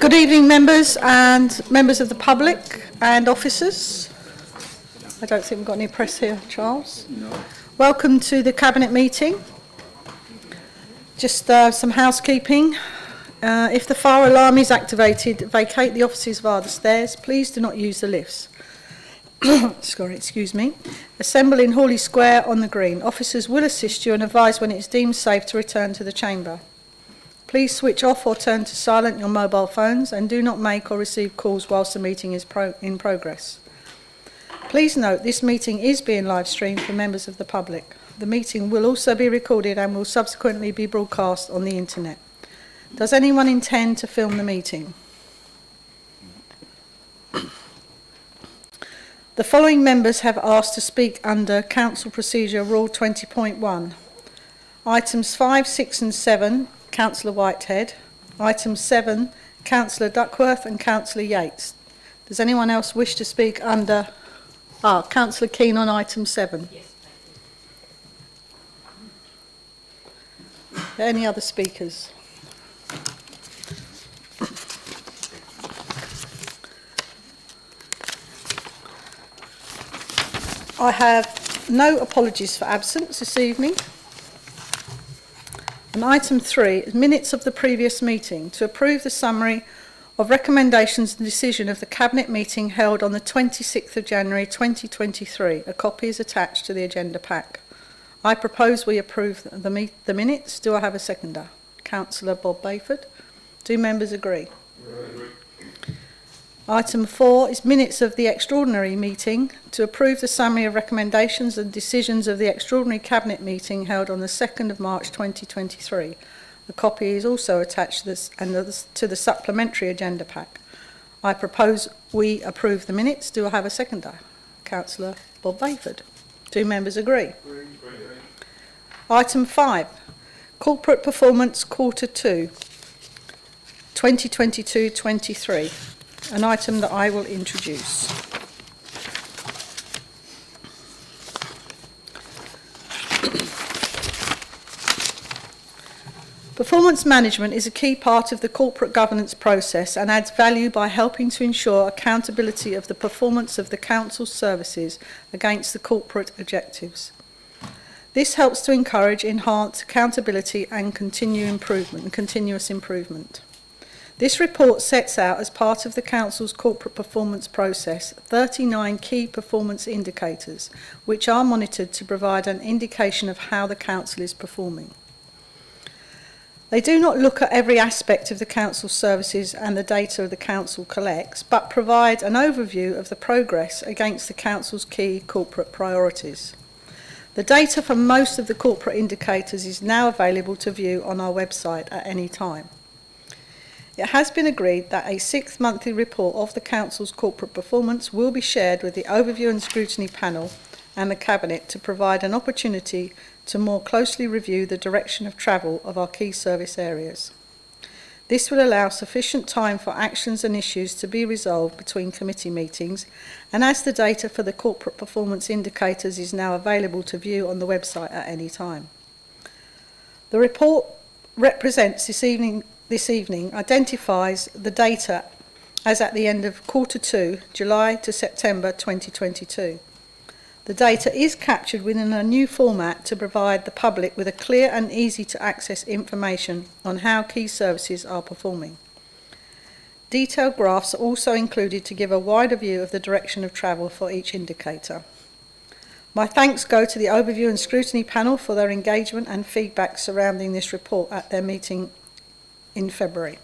Good evening, members and members of the public and officers. I don't think we've got any press here, Charles. No. Welcome to the Cabinet meeting. Just some housekeeping. If the fire alarm is activated, vacate the offices via the stairs. Please do not use the lifts. Sorry, excuse me. Assemble in Hawley Square on the green. Officers will assist you and advise when it is deemed safe to return to the chamber. Please switch off or turn to silent your mobile phones and do not make or receive calls whilst the meeting is in progress. Please note this meeting is being live streamed for members of the public. The meeting will also be recorded and will subsequently be broadcast on the internet. Does anyone intend to film the meeting? The following members have asked to speak under Council Procedure Rule 20.1. Items 5, 6 and 7, Councillor Whitehead. Item 7, Councillor Duckworth and Councillor Yates. Does anyone else wish to speak under... Councillor Keane on item 7. Yes, thank you. Any other speakers? I have no apologies for absence this evening. And item 3 is minutes of the previous meeting to approve the summary of recommendations and decision of the Cabinet meeting held on the 26th of January 2023. A copy is attached to the agenda pack. I propose we approve the minutes. Do I have a seconder? Councillor Bob Bayford. Do members agree? Agree. Item 4 is minutes of the extraordinary meeting to approve the summary of recommendations and decisions of the extraordinary Cabinet meeting held on the 2nd of March 2023. A copy is also attached to the supplementary agenda pack. I propose we approve the minutes. Do I have a seconder? Councillor Bob Bayford. Do members agree? Agree. Item 5, Corporate Performance Quarter 2, 2022-23. An item that I will introduce. Performance management is a key part of the corporate governance process and adds value by helping to ensure accountability of the performance of the Council's services against the corporate objectives. This helps to encourage, enhance accountability and continuous improvement. This report sets out, as part of the Council's corporate performance process, 39 key performance indicators, which are monitored to provide an indication of how the Council is performing. They do not look at every aspect of the Council's services and the data the Council collects, but provide an overview of the progress against the Council's key corporate priorities. The data for most of the corporate indicators is now available to view on our website at any time. It has been agreed that a 6th monthly report of the Council's corporate performance will be shared with the Overview and Scrutiny Panel and the Cabinet to provide an opportunity to more closely review the direction of travel of our key service areas. This will allow sufficient time for actions and issues to be resolved between committee meetings, and as the data for the corporate performance indicators is now available to view on the website at any time. The report represents this evening identifies the data as at the end of quarter 2, July to September 2022. The data is captured within a new format to provide the public with a clear and easy to access information on how key services are performing. Detailed graphs are also included to give a wider view of the direction of travel for each indicator. My thanks go to the Overview and Scrutiny Panel for their engagement and feedback surrounding this report at their meeting in February.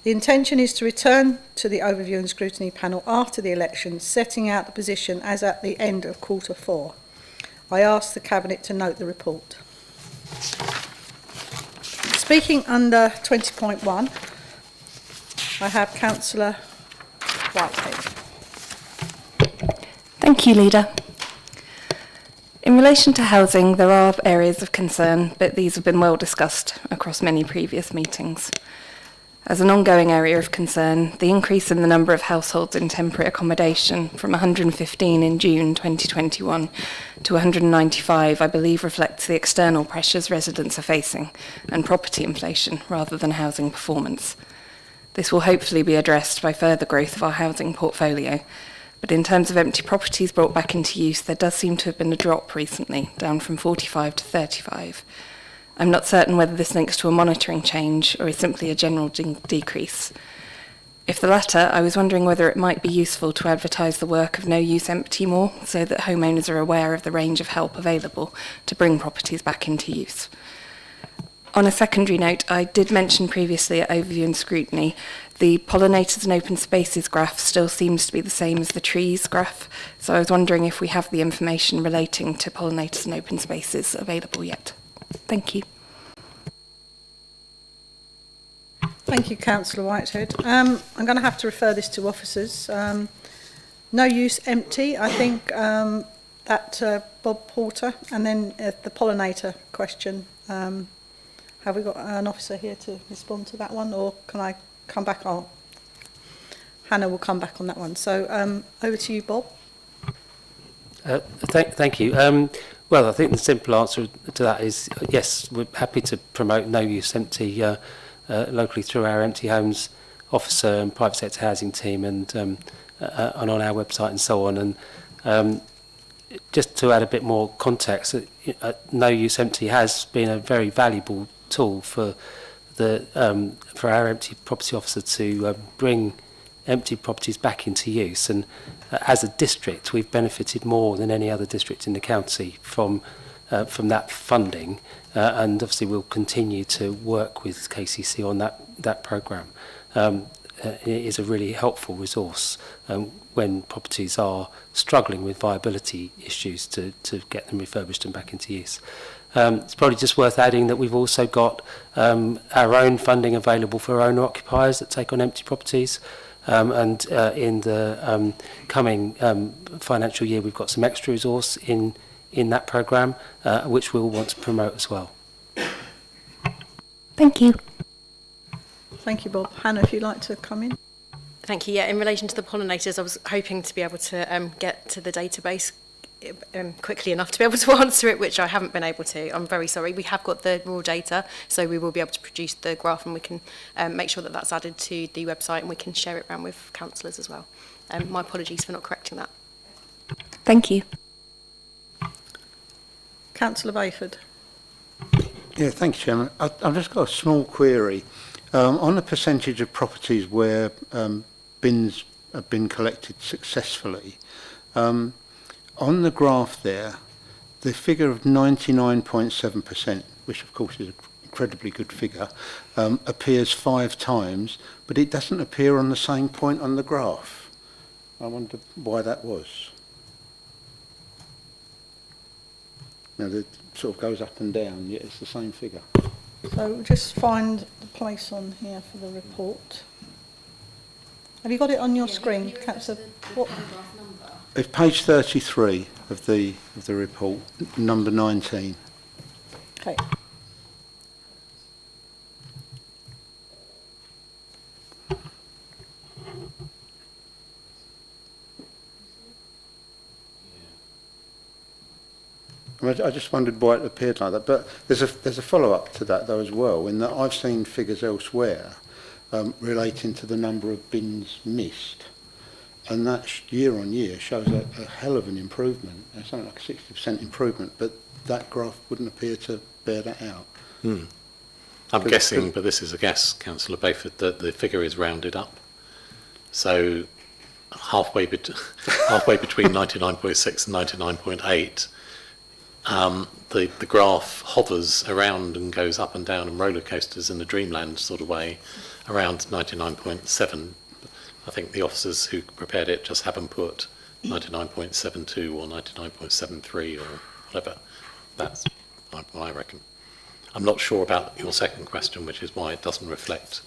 The intention is to return to the Overview and Scrutiny Panel after the election, setting out the position as at the end of quarter 4. I ask the Cabinet to note the report. Speaking under 20.1, I have Councillor Whitehead. Thank you, Leader. In relation to housing, there are areas of concern, but these have been well discussed across many previous meetings. As an ongoing area of concern, the increase in the number of households in temporary accommodation from 115 in June 2021 to 195, I believe, reflects the external pressures residents are facing and property inflation rather than housing performance. This will hopefully be addressed by further growth of our housing portfolio. But in terms of empty properties brought back into use, there does seem to have been a drop recently, down from 45 to 35. I'm not certain whether this links to a monitoring change or is simply a general decrease. If the latter, I was wondering whether it might be useful to advertise the work of No Use Empty more, so that homeowners are aware of the range of help available to bring properties back into use. On a secondary note, I did mention previously at Overview and Scrutiny, the pollinators and open spaces graph still seems to be the same as the trees graph, so I was wondering if we have the information relating to pollinators and open spaces available yet. Thank you. Thank you, Councillor Whitehead. I'm going to have to refer this to officers. No use empty, I think that Bob Porter, and then the pollinator question. Have we got an officer here to respond to that one, or can I come back on? Hannah will come back on that one. So over to you, Bob. Thank you. Well, I think the simple answer to that is yes, we're happy to promote No Use Empty locally through our Empty Homes officer and private sector housing team, and on our website and so on. And just to add a bit more context, No Use Empty has been a very valuable tool for our empty property officer to bring empty properties back into use. And as a district, we've benefited more than any other district in the county from that funding, and obviously we'll continue to work with KCC on that programme. It is a really helpful resource when properties are struggling with viability issues to get them refurbished and back into use. It's probably just worth adding that we've also got our own funding available for owner-occupiers that take on empty properties. And in the coming financial year, we've got some extra resource in that programme, which we'll want to promote as well. Thank you. Thank you, Bob. Hannah, if you'd like to come in. Thank you. Yeah, in relation to the pollinators, I was hoping to be able to get to the database quickly enough to be able to answer it, which I haven't been able to. I'm very sorry. We have got the raw data, so we will be able to produce the graph, and we can make sure that that's added to the website, and we can share it around with councillors as well. My apologies for not correcting that. Thank you. Councillor Bayford. Yeah, thank you, Chairman. I've just got a small query. On the percentage of properties where bins have been collected successfully, on the graph there, the figure of 99.7%, which of course is an incredibly good figure, appears 5 times, but it doesn't appear on the same point on the graph. I wonder why that was. Now, it sort of goes up and down, yet it's the same figure. So just find the place on here for the report. Have you got it on your screen, Councillor? What? It's page 33 of the report, number 19. Okay. I just wondered why it appeared like that, but there's a follow-up to that though as well, in that I've seen figures elsewhere relating to the number of bins missed, and that year on year shows a hell of an improvement, something like a 60% improvement, but that graph wouldn't appear to bear that out. I'm guessing, but this is a guess, Councillor Bayford, that the figure is rounded up. So halfway between 99.6 and 99.8, the graph hovers around and goes up and down and roller coasters in the dreamland sort of way around 99.7. I think the officers who prepared it just haven't put 99.72 or 99.73 or whatever. That's what I reckon. I'm not sure about your second question, which is why it doesn't reflect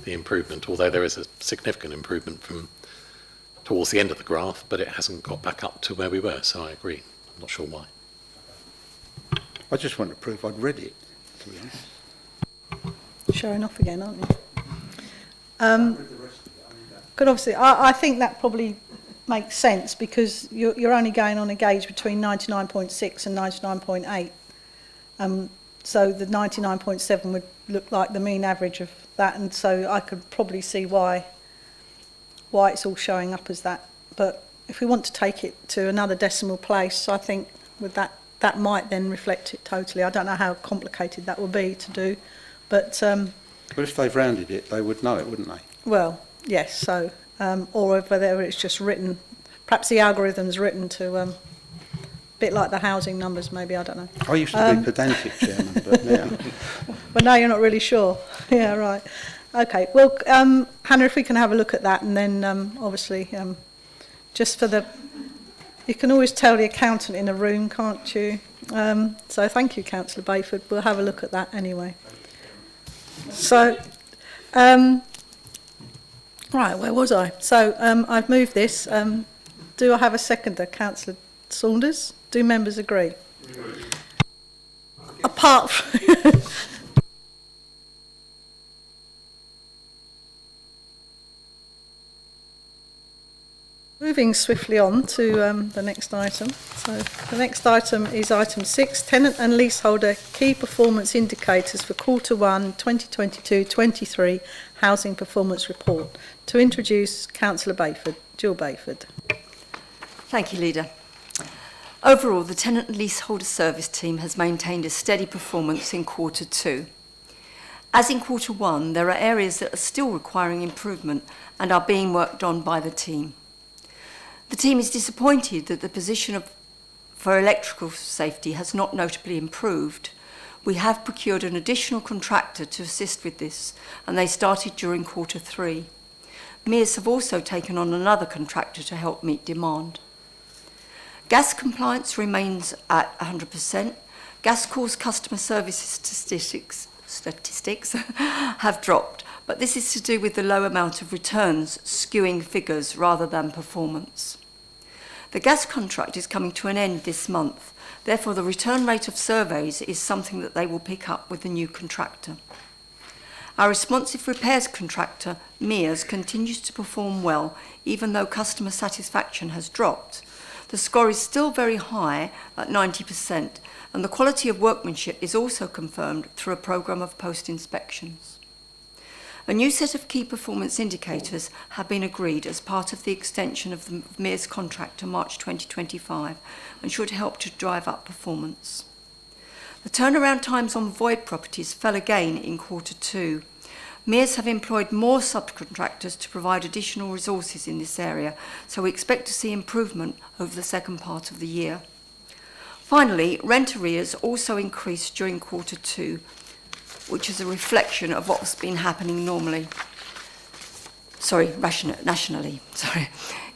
the improvement, although there is a significant improvement from towards the end of the graph, but it hasn't got back up to where we were, so I agree. I'm not sure why. I just want to prove I'd read it, to be honest. Showing off again, aren't you? Good, obviously. I think that probably makes sense, because you're only going on a gauge between 99.6 and 99.8. So the 99.7 would look like the mean average of that, and so I could probably see why it's all showing up as that. But if we want to take it to another decimal place, I think with that might then reflect it totally. I don't know how complicated that will be to do, but Well, if they've rounded it, they would know it, wouldn't they? well, yes. So, or whether it's just written, perhaps the algorithm's written to a bit like the housing numbers, maybe, I don't know. I used to be pedantic, Chairman, but now... But now you're not really sure. Yeah, right. Okay. Well, Hannah, if we can have a look at that, and then obviously, just for the, you can always tell the accountant in a room, can't you? So thank you, Councillor Bayford. We'll have a look at that anyway. So, right, where was I? So I've moved this. Do I have a seconder, Councillor Saunders? Do members agree? Apart from... Moving swiftly on to the next item. So the next item is item 6, tenant and leaseholder key performance indicators for Q1 2022-23 housing performance report. To introduce Councillor Bayford, Jill Bayford. Thank you, Leader. Overall, the tenant and leaseholder service team has maintained a steady performance in Q2. As in Q1, there are areas that are still requiring improvement and are being worked on by the team. The team is disappointed that the position for electrical safety has not notably improved. We have procured an additional contractor to assist with this, and they started during Q3. MEARS have also taken on another contractor to help meet demand. Gas compliance remains at 100%. Gas calls customer service statistics have dropped, but this is to do with the low amount of returns skewing figures rather than performance. The gas contract is coming to an end this month, therefore the return rate of surveys is something that they will pick up with the new contractor. Our responsive repairs contractor, MEARS, continues to perform well even though customer satisfaction has dropped. The score is still very high at 90%, and the quality of workmanship is also confirmed through a programme of post-inspections. A new set of key performance indicators have been agreed as part of the extension of the MEARS contract to March 2025 and should help to drive up performance. The turnaround times on void properties fell again in Q2. MEARS have employed more subcontractors to provide additional resources in this area, so we expect to see improvement over the second part of the year. Finally, rent arrears also increased during Q2, which is a reflection of what's been happening nationally.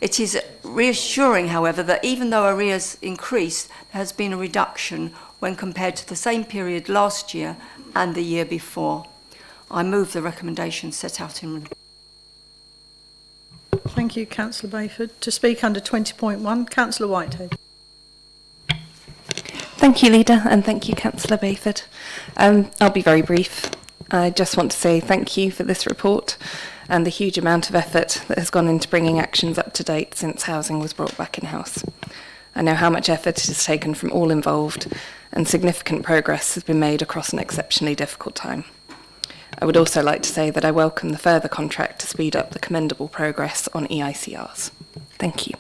It is reassuring, however, that even though arrears increased, there has been a reduction when compared to the same period last year and the year before. I move the recommendation set out in... Thank you, Councillor Bayford. To speak under 20.1, Councillor Whitehead. Thank you, Leader, and thank you, Councillor Bayford. I'll be very brief. I just want to say thank you for this report and the huge amount of effort that has gone into bringing actions up to date since housing was brought back in-house. I know how much effort it has taken from all involved, and significant progress has been made across an exceptionally difficult time. I would also like to say that I welcome the further contract to speed up the commendable progress on EICRs. Thank you.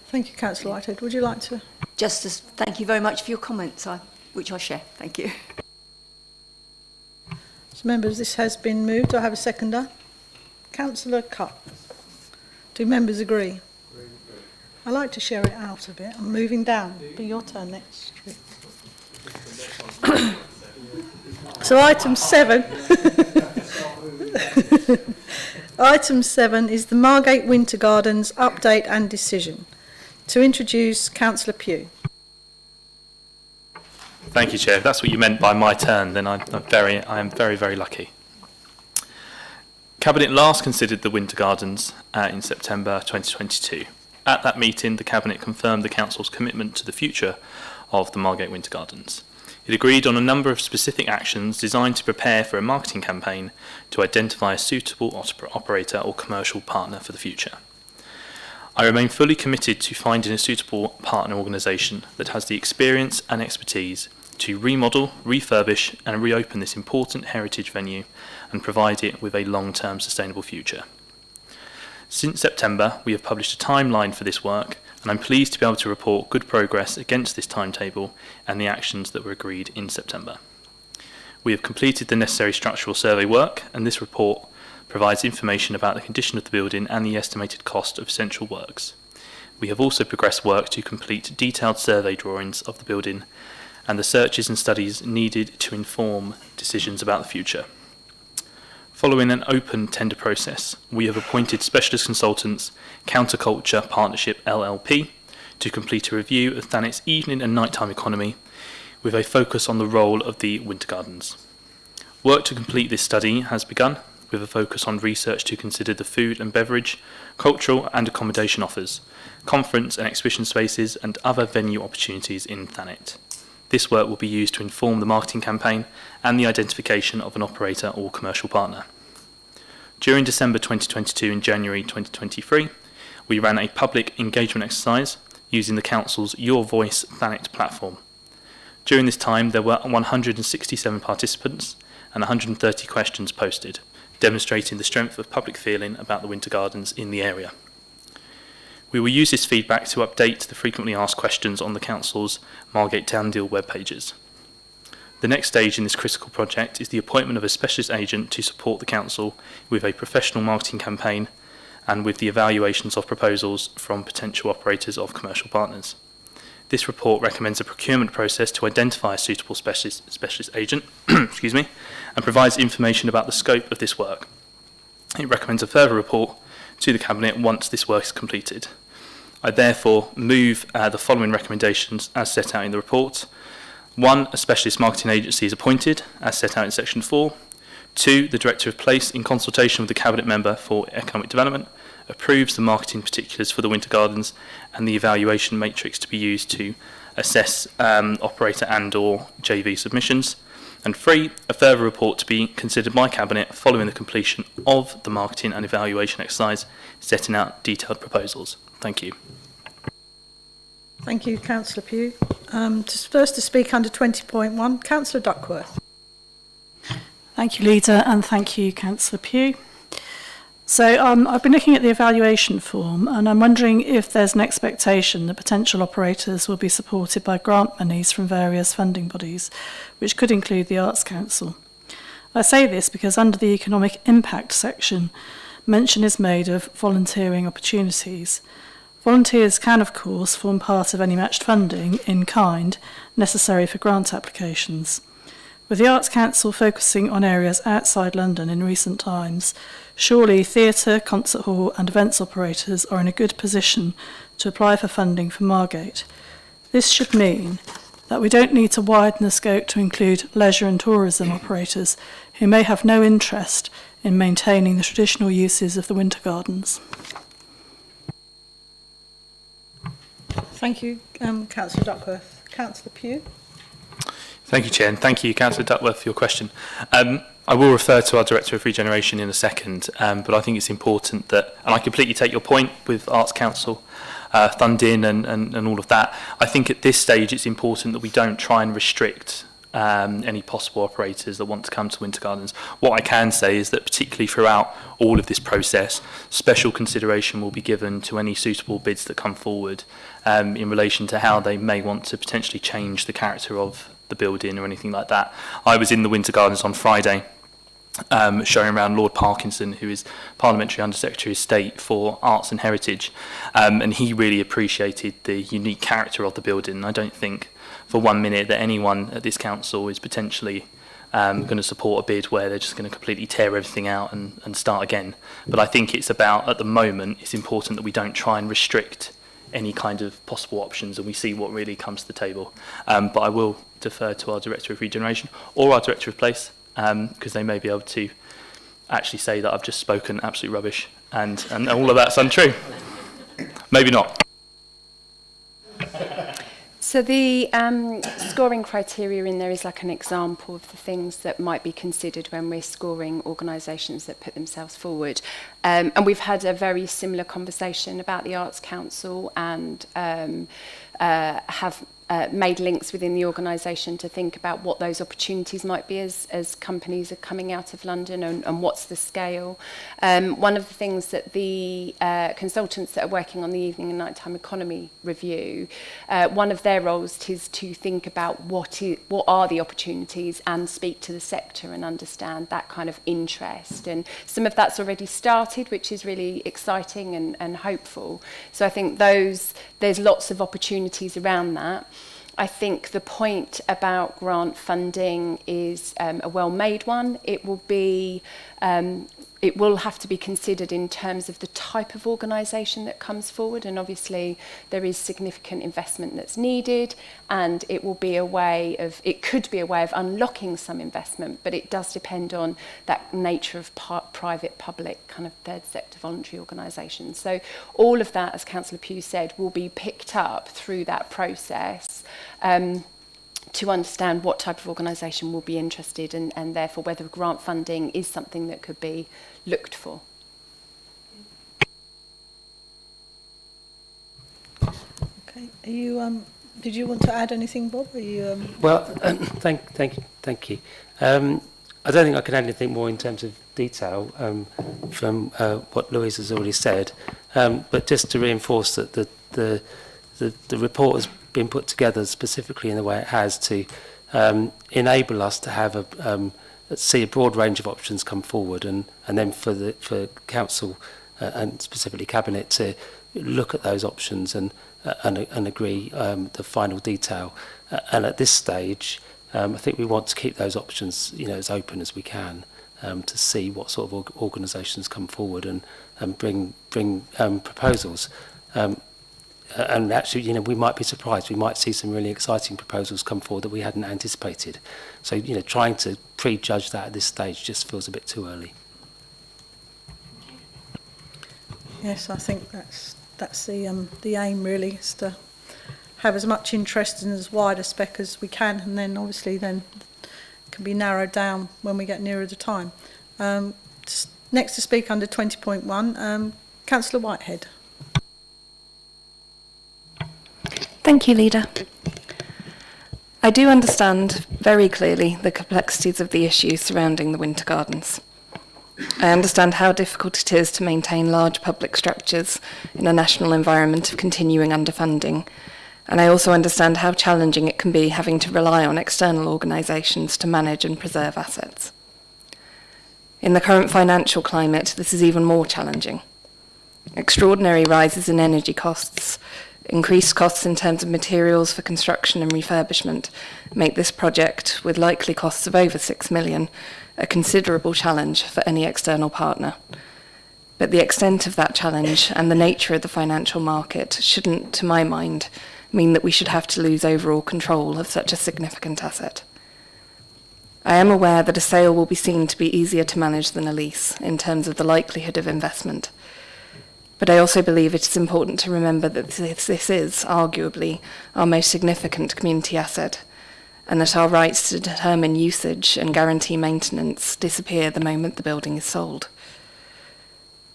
Thank you, Councillor Whitehead. Would you like to? Justice, thank you very much for your comments, which I share. Thank you. So, members, this has been moved. Do I have a seconder? Councillor Cupp. Do members agree? I like to share it out a bit. I'm moving down. It'll be your turn next. So item 7. Item 7 is the Margate Winter Gardens update and decision. To introduce Councillor Pugh. Thank you, Chair. If that's what you meant by my turn, then I am very, very lucky. Cabinet last considered the Winter Gardens in September 2022. At that meeting, the Cabinet confirmed the Council's commitment to the future of the Margate Winter Gardens. It agreed on a number of specific actions designed to prepare for a marketing campaign to identify a suitable operator or commercial partner for the future. I remain fully committed to finding a suitable partner organisation that has the experience and expertise to remodel, refurbish and reopen this important heritage venue and provide it with a long-term sustainable future. Since September, we have published a timeline for this work, and I'm pleased to be able to report good progress against this timetable and the actions that were agreed in September. We have completed the necessary structural survey work, and this report provides information about the condition of the building and the estimated cost of essential works. We have also progressed work to complete detailed survey drawings of the building and the searches and studies needed to inform decisions about the future. Following an open tender process, we have appointed specialist consultants, Counterculture Partnership LLP, to complete a review of Thanet's evening and nighttime economy with a focus on the role of the Winter Gardens. Work to complete this study has begun, with a focus on research to consider the food and beverage, cultural and accommodation offers, conference and exhibition spaces and other venue opportunities in Thanet. This work will be used to inform the marketing campaign and the identification of an operator or commercial partner. During December 2022 and January 2023, we ran a public engagement exercise using the Council's Your Voice Thanet platform. During this time, there were 167 participants and 130 questions posted, demonstrating the strength of public feeling about the Winter Gardens in the area. We will use this feedback to update the frequently asked questions on the Council's Margate Town Deal web pages. The next stage in this critical project is the appointment of a specialist agent to support the Council with a professional marketing campaign and with the evaluations of proposals from potential operators of commercial partners. This report recommends a procurement process to identify a suitable specialist agent excuse me, and provides information about the scope of this work. It recommends a further report to the Cabinet once this work is completed. I therefore move the following recommendations as set out in the report. 1. A specialist marketing agency is appointed, as set out in section 4. 2. The Director of Place, in consultation with the Cabinet Member for Economic Development, approves the marketing particulars for the Winter Gardens and the evaluation matrix to be used to assess operator and or JV submissions. And 3, a further report to be considered by Cabinet following the completion of the marketing and evaluation exercise, setting out detailed proposals. Thank you. Thank you, Councillor Pugh. First to speak under 20.1, Councillor Duckworth. Thank you, Leader, and thank you, Councillor Pugh. So I've been looking at the evaluation form, and I'm wondering if there's an expectation that potential operators will be supported by grant monies from various funding bodies, which could include the Arts Council. I say this because under the economic impact section, mention is made of volunteering opportunities. Volunteers can, of course, form part of any matched funding in kind necessary for grant applications. With the Arts Council focusing on areas outside London in recent times, surely theatre, concert hall and events operators are in a good position to apply for funding for Margate. This should mean that we don't need to widen the scope to include leisure and tourism operators who may have no interest in maintaining the traditional uses of the Winter Gardens. Thank you, Councillor Duckworth. Councillor Pugh. Thank you, Chair, and thank you, Councillor Duckworth, for your question. I will refer to our Director of Regeneration in a second, but I think it's important that, and I completely take your point with Arts Council funding and all of that. I think at this stage it's important that we don't try and restrict any possible operators that want to come to Winter Gardens. What I can say is that particularly throughout all of this process, special consideration will be given to any suitable bids that come forward in relation to how they may want to potentially change the character of the building or anything like that. I was in the Winter Gardens on Friday showing around Lord Parkinson, who is Parliamentary Under Secretary of State for Arts and Heritage, and he really appreciated the unique character of the building. I don't think for 1 minute that anyone at this council is potentially going to support a bid where they're just going to completely tear everything out and start again. But I think it's about, at the moment, it's important that we don't try and restrict any kind of possible options and we see what really comes to the table. But I will defer to our Director of Regeneration or our Director of Place, because they may be able to actually say that I've just spoken absolute rubbish and all of that's untrue. Maybe not. So the scoring criteria in there is like an example of the things that might be considered when we're scoring organisations that put themselves forward. And we've had a very similar conversation about the Arts Council and have made links within the organisation to think about what those opportunities might be as companies are coming out of London and what's the scale. One of the things that the consultants that are working on the evening and nighttime economy review, one of their roles is to think about what are the opportunities and speak to the sector and understand that kind of interest. And some of that's already started, which is really exciting and hopeful. So I think there's lots of opportunities around that. I think the point about grant funding is a well-made one. It will have to be considered in terms of the type of organisation that comes forward, and obviously there is significant investment that's needed, and it could be a way of unlocking some investment, but it does depend on that nature of private, public, kind of third sector voluntary organisations. So all of that, as Councillor Pugh said, will be picked up through that process to understand what type of organisation will be interested and therefore whether grant funding is something that could be looked for. Okay. Are you, did you want to add anything, Bob? Are you, Well, thank you. I don't think I can add anything more in terms of detail from what Louise has already said, but just to reinforce that the report has been put together specifically in the way it has to enable us to have see a broad range of options come forward, and then for council and specifically cabinet to look at those options and agree the final detail. And at this stage, I think we want to keep those options, as open as we can, to see what sort of organisations come forward and bring proposals. And actually, we might be surprised. We might see some really exciting proposals come forward that we hadn't anticipated. So, trying to prejudge that at this stage just feels a bit too early. yes, I think that's the aim really, is to have as much interest and as wide a spec as we can, and then obviously it can be narrowed down when we get nearer the time. Next to speak under 20.1, Councillor Whitehead. Thank you, Leader. I do understand very clearly the complexities of the issues surrounding the Winter Gardens. I understand how difficult it is to maintain large public structures in a national environment of continuing underfunding, and I also understand how challenging it can be having to rely on external organisations to manage and preserve assets. In the current financial climate, this is even more challenging. Extraordinary rises in energy costs, increased costs in terms of materials for construction and refurbishment make this project, with likely costs of over 6 million, a considerable challenge for any external partner. But the extent of that challenge and the nature of the financial market shouldn't, to my mind, mean that we should have to lose overall control of such a significant asset. I am aware that a sale will be seen to be easier to manage than a lease in terms of the likelihood of investment. But I also believe it is important to remember that this is, arguably, our most significant community asset, and that our rights to determine usage and guarantee maintenance disappear the moment the building is sold.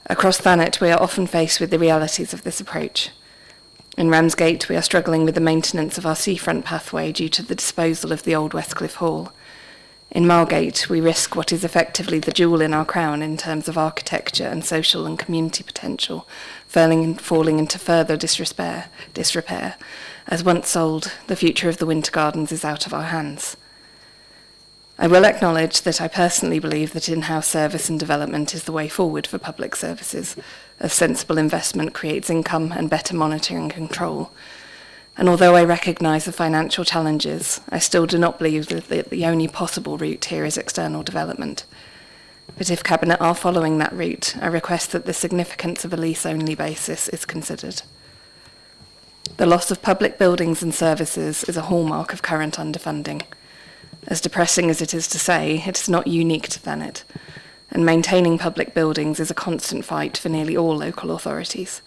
Across Thanet, we are often faced with the realities of this approach. In Ramsgate, we are struggling with the maintenance of our seafront pathway due to the disposal of the old Westcliff Hall. In Margate, we risk what is effectively the jewel in our crown in terms of architecture and social and community potential, falling into further disrepair. As once sold, the future of the Winter Gardens is out of our hands. I will acknowledge that I personally believe that in-house service and development is the way forward for public services, as sensible investment creates income and better monitoring and control. And although I recognise the financial challenges, I still do not believe that the only possible route here is external development. But if Cabinet are following that route, I request that the significance of a lease-only basis is considered. The loss of public buildings and services is a hallmark of current underfunding. As depressing as it is to say, it is not unique to Thanet, and maintaining public buildings is a constant fight for nearly all local authorities.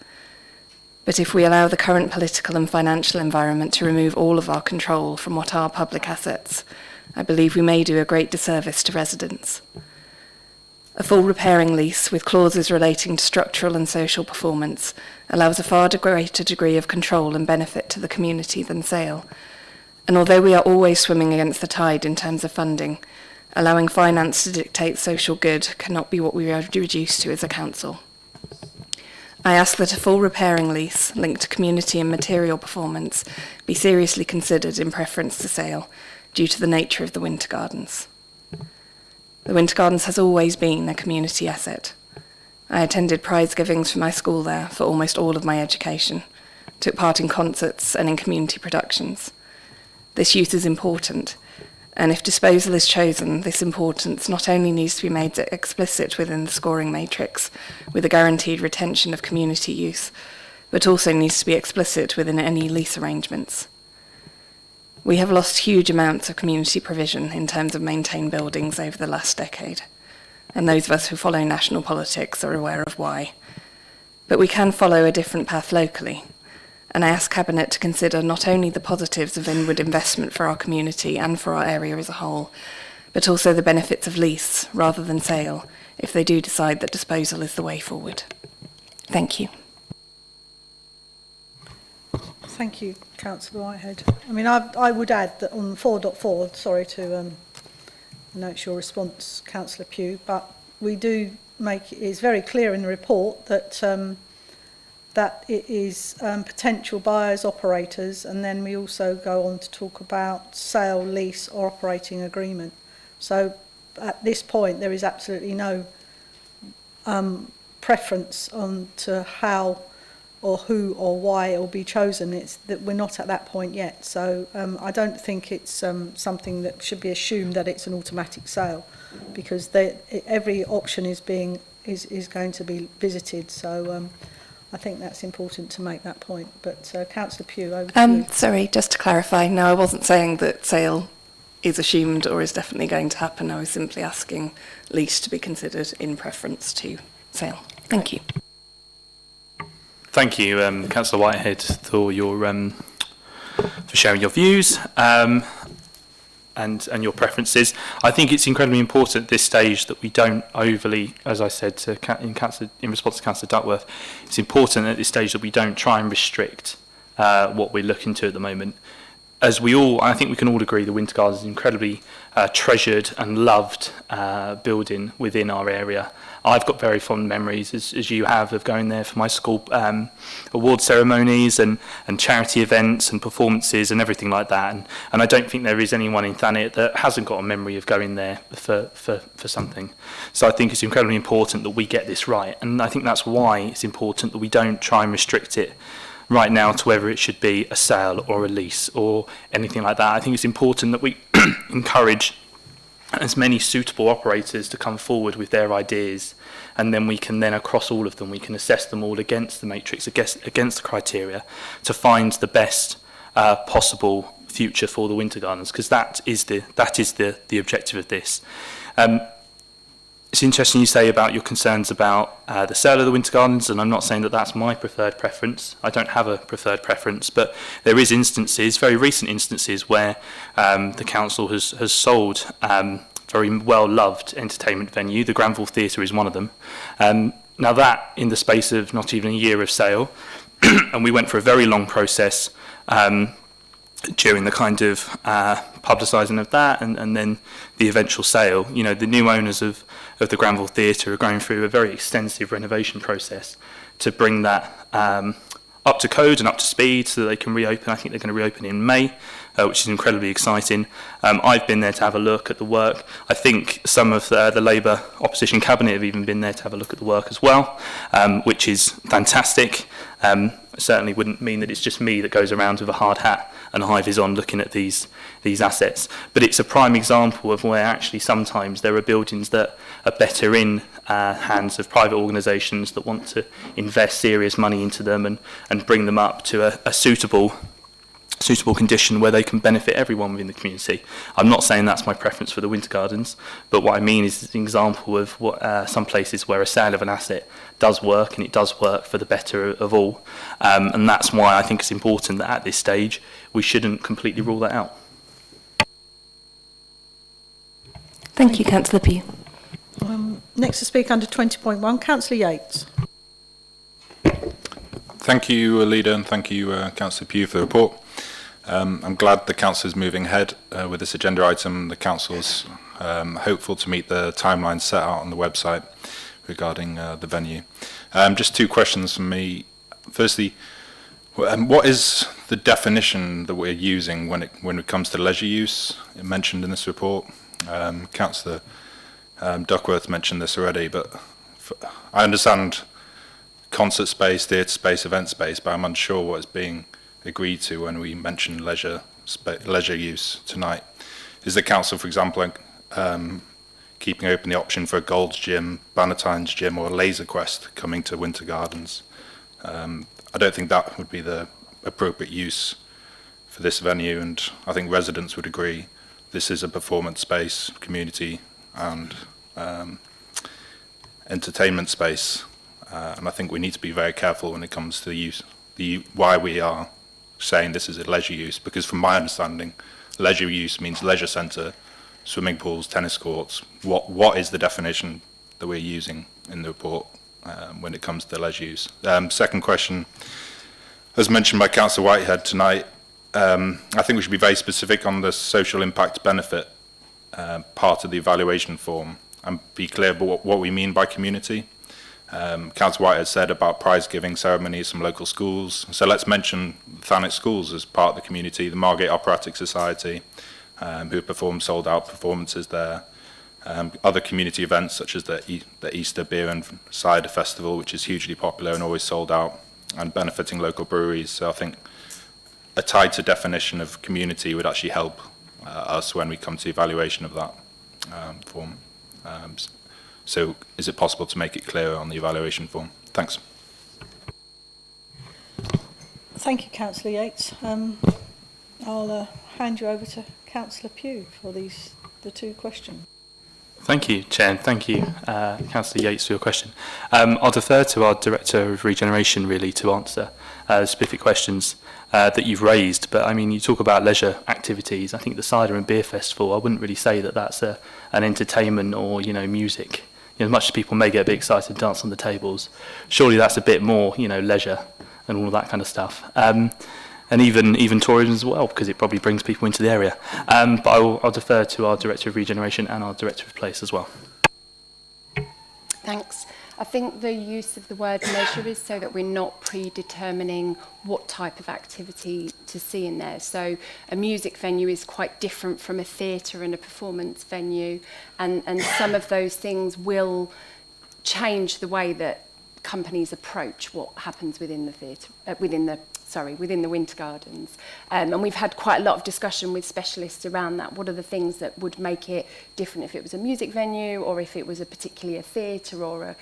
But if we allow the current political and financial environment to remove all of our control from what are public assets, I believe we may do a great disservice to residents. A full repairing lease with clauses relating to structural and social performance allows a far greater degree of control and benefit to the community than sale, And although we are always swimming against the tide in terms of funding, allowing finance to dictate social good cannot be what we are reduced to as a council. I ask that a full repairing lease linked to community and material performance be seriously considered in preference to sale due to the nature of the Winter Gardens. The Winter Gardens has always been a community asset. I attended prize givings for my school there for almost all of my education, took part in concerts and in community productions. This use is important, and if disposal is chosen, this importance not only needs to be made explicit within the scoring matrix with a guaranteed retention of community use, but also needs to be explicit within any lease arrangements. We have lost huge amounts of community provision in terms of maintained buildings over the last decade, and those of us who follow national politics are aware of why. But we can follow a different path locally, and I ask Cabinet to consider not only the positives of inward investment for our community and for our area as a whole, but also the benefits of lease rather than sale if they do decide that disposal is the way forward. Thank you. Thank you, Councillor Whitehead. I mean, I would add that on 4.4, sorry to note your response, Councillor Pugh, but we do make it is very clear in the report that that it is potential buyers, operators, and then we also go on to talk about sale, lease or operating agreement. So at this point there is absolutely no preference on to how or who or why it will be chosen. It's that we're not at that point yet. So I don't think it's something that should be assumed that it's an automatic sale, because every option is going to be visited. So I think that's important to make that point. But Councillor Pugh, over to you. Sorry, just to clarify, no, I wasn't saying that sale is assumed or is definitely going to happen. I was simply asking lease to be considered in preference to sale. Thank you. Thank you, Councillor Whitehead, for your for sharing your views and your preferences. I think it's incredibly important at this stage that we don't overly, as I said to in response to Councillor Duckworth, it's important at this stage that we don't try and restrict what we're looking to at the moment. As I think we can all agree, the Winter Gardens is incredibly treasured and loved building within our area. I've got very fond memories, as you have, of going there for my school award ceremonies and charity events and performances and everything like that. And I don't think there is anyone in Thanet that hasn't got a memory of going there for something. So I think it's incredibly important that we get this right. And I think that's why it's important that we don't try and restrict it right now to whether it should be a sale or a lease or anything like that. I think it's important that we encourage as many suitable operators to come forward with their ideas, and then we can across all of them, we can assess them all against the matrix, against the criteria, to find the best possible future for the Winter Gardens, because that is the objective of this. It's interesting you say about your concerns about the sale of the Winter Gardens, and I'm not saying that that's my preferred preference. I don't have a preferred preference, but there is instances, very recent instances, where the council has sold very well-loved entertainment venue. The Granville Theatre is one of them. Now that, in the space of not even a year of sale, and we went for a very long process during the kind of publicising of that and then the eventual sale. You know, the new owners of the Granville Theatre are going through a very extensive renovation process to bring that up to code and up to speed so that they can reopen. I think they're going to reopen in May, which is incredibly exciting. I've been there to have a look at the work. I think some of the Labour opposition cabinet have even been there to have a look at the work as well, which is fantastic. Certainly wouldn't mean that it's just me that goes around with a hard hat and high vis on looking at these assets. But it's a prime example of where actually sometimes there are buildings that are better in hands of private organisations that want to invest serious money into them and bring them up to a suitable condition where they can benefit everyone within the community. I'm not saying that's my preference for the Winter Gardens, but what I mean is an example of what some places where a sale of an asset does work, and it does work for the better of all. And that's why I think it's important that at this stage we shouldn't completely rule that out. Thank you, Councillor Pugh. Next to speak under 20.1, Councillor Yates. Thank you, Leader, and thank you, Councillor Pugh, for the report. I'm glad the council is moving ahead with this agenda item. The council's hopeful to meet the timeline set out on the website regarding the venue. Just two questions from me. Firstly, what is the definition that we're using when it comes to leisure use mentioned in this report? Councillor Duckworth mentioned this already, but I understand concert space, theatre space, event space, but I'm unsure what is being agreed to when we mention leisure use tonight. Is the council, for example, keeping open the option for a Gold's Gym, Bannatyne's Gym, or Laser Quest coming to Winter Gardens? I don't think that would be the appropriate use for this venue, and I think residents would agree this is a performance space, community and entertainment space, and I think we need to be very careful when it comes to why we are saying this is a leisure use, because from my understanding, leisure use means leisure centre, swimming pools, tennis courts. What is the definition that we're using in the report when it comes to leisure use? Second question, as mentioned by Councillor Whitehead tonight, I think we should be very specific on the social impact benefit part of the evaluation form and be clear about what we mean by community. Councillor Whitehead said about prize giving ceremonies from local schools, so let's mention Thanet schools as part of the community, the Margate Operatic Society, who perform sold out performances there, other community events such as the Easter Beer and Cider Festival, which is hugely popular and always sold out, and benefiting local breweries. So I think a tighter definition of community would actually help us when we come to evaluation of that form. So is it possible to make it clearer on the evaluation form? Thanks. Thank you, Councillor Yates. I'll hand you over to Councillor Pugh for the two questions. Thank you, Chair, and thank you, Councillor Yates, for your question. I'll defer to our Director of Regeneration, really, to answer specific questions that you've raised. But, I mean, you talk about leisure activities. I think the Cider and Beer Festival, I wouldn't really say that that's an entertainment or, music. As much as people may get a bit excited and dance on the tables, surely that's a bit more, leisure and all that kind of stuff. And even tourism as well, because it probably brings people into the area. But I'll defer to our Director of Regeneration and our Director of Place as well. Thanks. I think the use of the word leisure is so that we're not predetermining what type of activity to see in there. So a music venue is quite different from a theatre and a performance venue, and some of those things will change the way that companies approach what happens within the theatre, within the Winter Gardens. And we've had quite a lot of discussion with specialists around that. What are the things that would make it different if it was a music venue or if it was a particularly a theatre or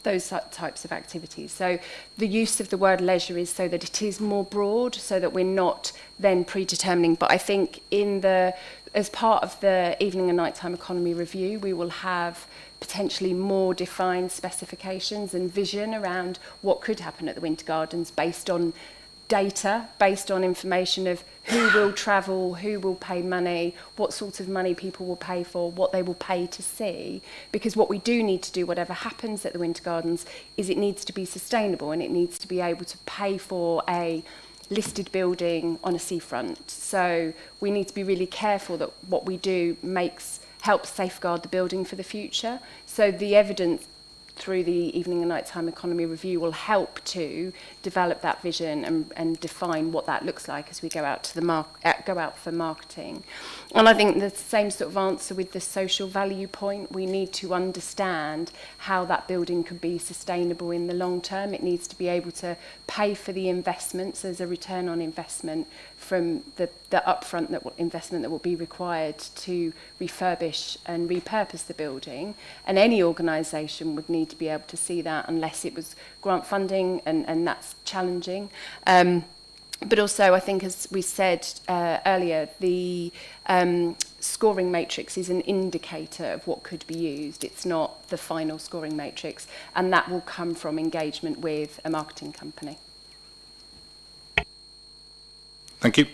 those types of activities. So the use of the word leisure is so that it is more broad, so that we're not then predetermining. But I think as part of the evening and nighttime economy review, we will have potentially more defined specifications and vision around what could happen at the Winter Gardens based on data, based on information of who will travel, who will pay money, what sort of money people will pay for, what they will pay to see. Because what we do need to do, whatever happens at the Winter Gardens, is it needs to be sustainable and it needs to be able to pay for a listed building on a seafront. So we need to be really careful that what we do helps safeguard the building for the future. So the evidence through the evening and nighttime economy review will help to develop that vision and define what that looks like as we go out to go out for marketing. And I think the same sort of answer with the social value point. We need to understand how that building could be sustainable in the long term. It needs to be able to pay for the investments as a return on investment from the upfront investment that will be required to refurbish and repurpose the building. And any organisation would need to be able to see that unless it was grant funding, and that's challenging. But also, I think, as we said earlier, the scoring matrix is an indicator of what could be used. It's not the final scoring matrix, and that will come from engagement with a marketing company. Thank you.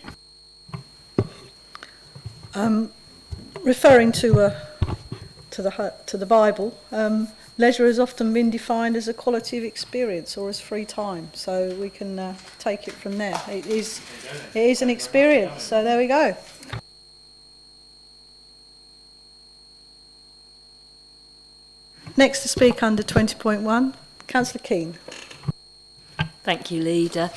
Referring to the Bible, Leisure has often been defined as a quality of experience or as free time, so we can take it from there. It is an experience, so there we go. Next to speak under 20.1, Councillor Keane. Thank you, Leader.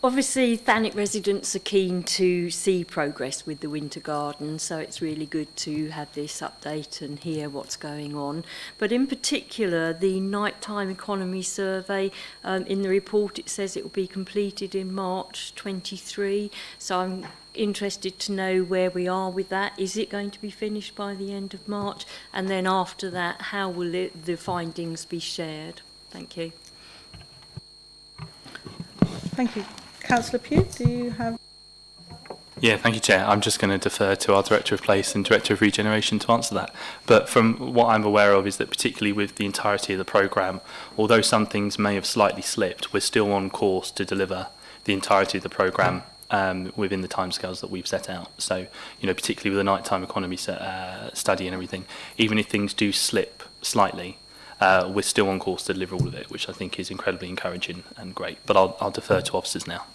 Obviously, Thanet residents are keen to see progress with the Winter Garden, so it's really good to have this update and hear what's going on. But in particular, the nighttime economy survey, in the report it says it will be completed in March 23, so I'm interested to know where we are with that. Is it going to be finished by the end of March? And then after that, how will the findings be shared? Thank you. Thank you. Councillor Pugh, do you have... Yeah, thank you, Chair. I'm just going to defer to our Director of Place and Director of Regeneration to answer that. But from what I'm aware of is that particularly with the entirety of the programme, although some things may have slightly slipped, we're still on course to deliver the entirety of the programme within the timescales that we've set out. So, you know, particularly with the nighttime economy study and everything, even if things do slip slightly, we're still on course to deliver all of it, which I think is incredibly encouraging and great. But I'll defer to officers now.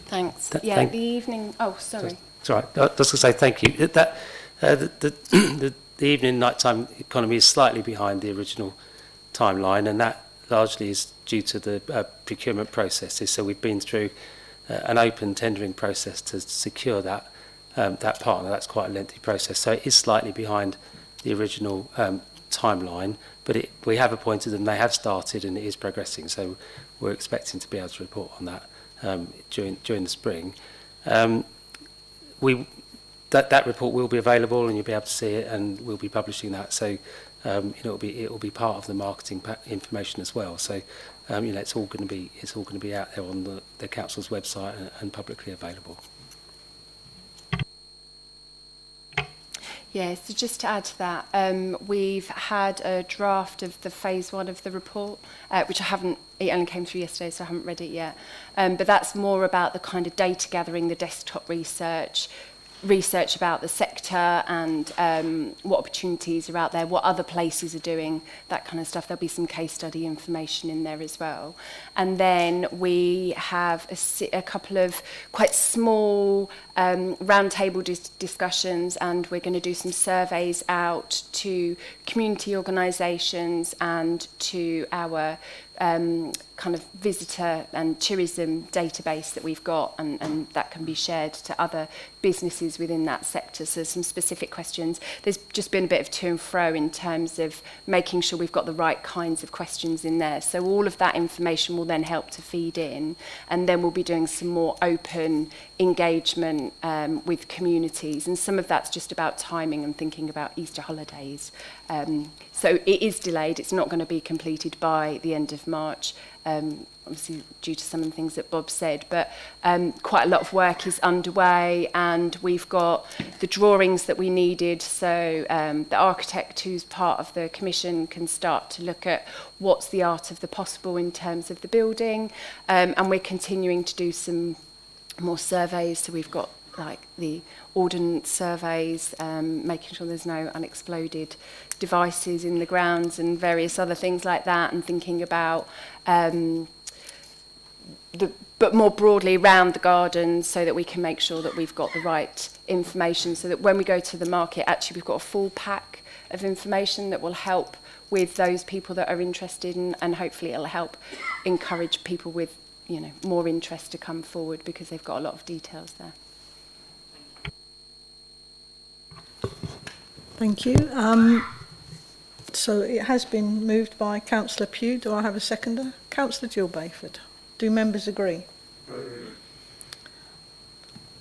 Thanks. The evening... Oh, sorry. It's all right. I was going to say thank you. The evening nighttime economy is slightly behind the original timeline, and that largely is due to the procurement processes. So we've been through an open tendering process to secure that partner. That's quite a lengthy process. So it is slightly behind the original timeline, but we have appointed them. They have started, and it is progressing. So we're expecting to be able to report on that during the spring. That report will be available, and you'll be able to see it, and we'll be publishing that. So it will be part of the marketing information as well. So it's all going to be out there on the council's website and publicly available. Yeah, so just to add to that, we've had a draft of the phase 1 of the report, which it only came through yesterday, so I haven't read it yet. But that's more about the kind of data gathering, the desktop research about the sector and what opportunities are out there, what other places are doing, that kind of stuff. There'll be some case study information in there as well. And then we have a couple of quite small roundtable discussions, and we're going to do some surveys out to community organisations and to our kind of visitor and tourism database that we've got, and that can be shared to other businesses within that sector. So some specific questions. There's just been a bit of to and fro in terms of making sure we've got the right kinds of questions in there. So all of that information will then help to feed in, and then we'll be doing some more open engagement with communities, and some of that's just about timing and thinking about Easter holidays. So it is delayed. It's not going to be completed by the end of March, obviously due to some of the things that Bob said, but quite a lot of work is underway, and we've got the drawings that we needed, so the architect who's part of the commission can start to look at what's the art of the possible in terms of the building, and we're continuing to do some more surveys. So we've got like the ordnance surveys, making sure there's no unexploded devices in the grounds and various other things like that, and thinking about but more broadly around the gardens, so that we can make sure that we've got the right information, so that when we go to the market, actually we've got a full pack of information that will help with those people that are interested, and hopefully it'll help encourage people with more interest to come forward, because they've got a lot of details there. Thank you. So it has been moved by Councillor Pugh. Do I have a seconder? Councillor Jill Bayford. Do members agree?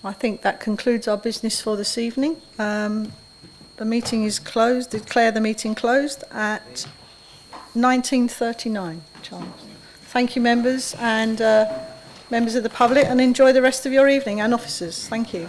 I think that concludes our business for this evening. The meeting is closed. Declare the meeting closed at 19:39. Charles. Thank you, members and members of the public, and enjoy the rest of your evening, and officers. Thank you.